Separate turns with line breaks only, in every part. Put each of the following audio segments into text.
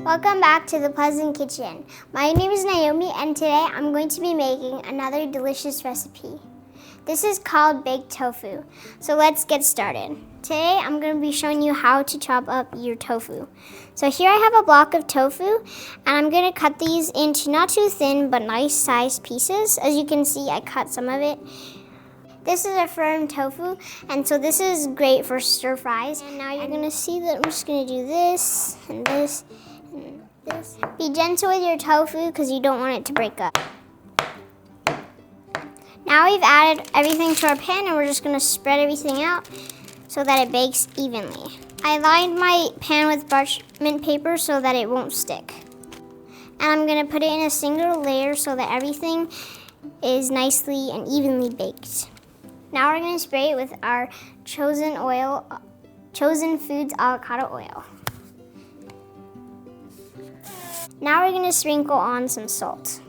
Welcome back to the Pleasant Kitchen. My name is Naomi and today I'm going to be making another delicious recipe. This is called baked tofu. So let's get started. Today I'm going to be showing you how to chop up your tofu. So here I have a block of tofu and I'm going to cut these into not too thin but nice sized pieces. As you can see, I cut some of it. This is a firm tofu, and so this is great for stir fries. And now you're gonna see that I'm just gonna do this and this and this. Be gentle with your tofu because you don't want it to break up. Now we've added everything to our pan and we're just gonna spread everything out so that it bakes evenly. I lined my pan with parchment paper so that it won't stick. And I'm gonna put it in a single layer so that everything is nicely and evenly baked. Now we're going to spray it with our chosen foods avocado oil. Now we're going to sprinkle on some salt.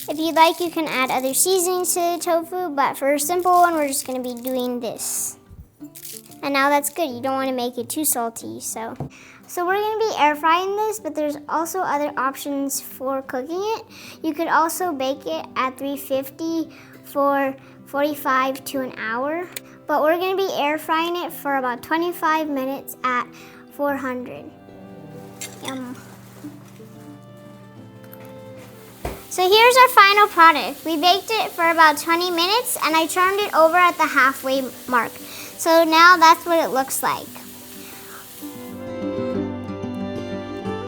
If you'd like, you can add other seasonings to the tofu, but for a simple one, we're just going to be doing this. And now that's good. You don't want to make it too salty. So we're going to be air frying this, but there's also other options for cooking it. You could also bake it at 350 for 45 to an hour, but we're going to be air frying it for about 25 minutes at 400. Yum. So here's our final product. We baked it for about 20 minutes and I turned it over at the halfway mark. So now that's what it looks like.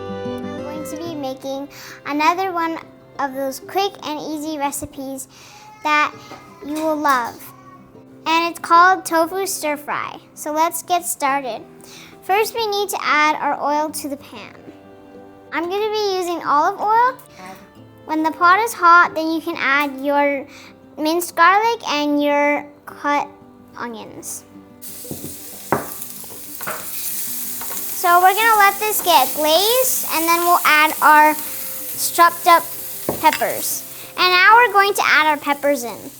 I'm going to be making another one of those quick and easy recipes that you will love. And it's called Tofu Stir Fry. So let's get started. First we need to add our oil to the pan. I'm going to be using olive oil. When the pot is hot, then you can add your minced garlic and your cut onions. So we're going to let this get glazed and then we'll add our chopped up peppers. And now we're going to add our peppers in.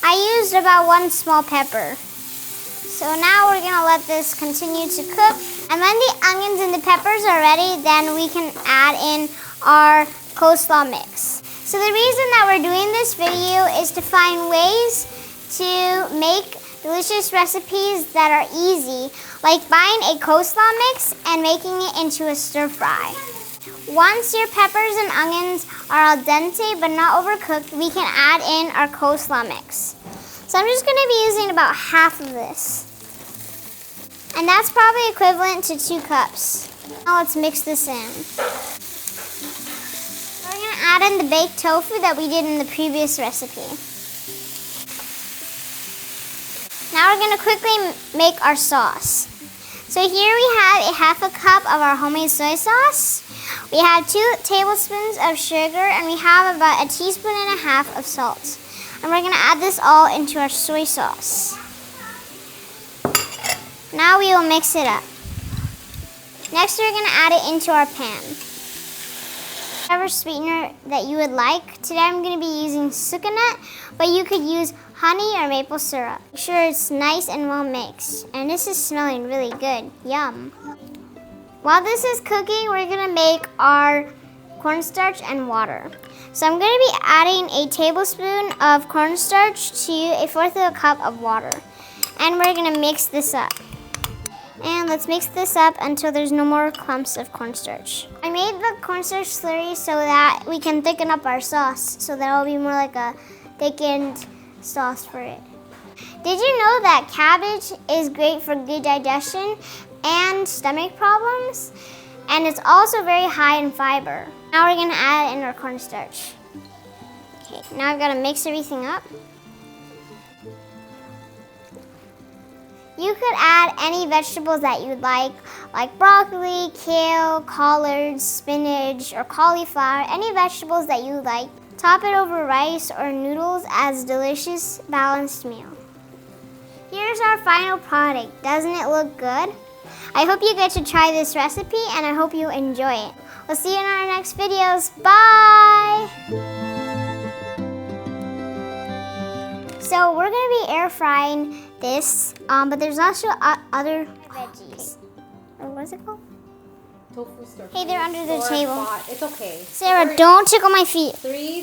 I used about 1 small pepper. So now we're gonna let this continue to cook. And when the onions and the peppers are ready, then we can add in our coleslaw mix. So the reason that we're doing this video is to find ways to make delicious recipes that are easy, like buying a coleslaw mix and making it into a stir fry. Once your peppers and onions are al dente but not overcooked, we can add in our coleslaw mix. So I'm just going to be using about half of this. And that's probably equivalent to 2 cups. Now let's mix this in. We're going to add in the baked tofu that we did in the previous recipe. Now we're going to quickly make our sauce. So here we have a half a cup of our homemade soy sauce. We have 2 tablespoons of sugar and we have about 1.5 teaspoons of salt. And we're going to add this all into our soy sauce. Now we will mix it up. Next we're going to add it into our pan. Whatever sweetener that you would like. Today I'm going to be using sucanut, but you could use honey or maple syrup. Make sure it's nice and well mixed. And this is smelling really good. Yum. While this is cooking, we're gonna make our cornstarch and water. So I'm gonna be adding a tablespoon of cornstarch to 1/4 cup of water. And we're gonna mix this up. And let's mix this up until there's no more clumps of cornstarch. I made the cornstarch slurry so that we can thicken up our sauce, so that it'll be more like a thickened sauce for it. Did you know that cabbage is great for good digestion and stomach problems? And it's also very high in fiber. Now we're gonna add in our cornstarch. Okay, now I've gotta mix everything up. You could add any vegetables that you'd like broccoli, kale, collards, spinach, or cauliflower, any vegetables that you like. Top it over rice or noodles as a delicious, balanced meal. Here's our final product. Doesn't it look good? I hope you get to try this recipe and I hope you enjoy it. We'll see you in our next videos. Bye! So we're gonna be air frying this, but there's also other veggies. Or what's it called?
Tofu Stir Fry.
Hey, they're under the table.
It's okay.
Sarah, don't tickle my feet.
3,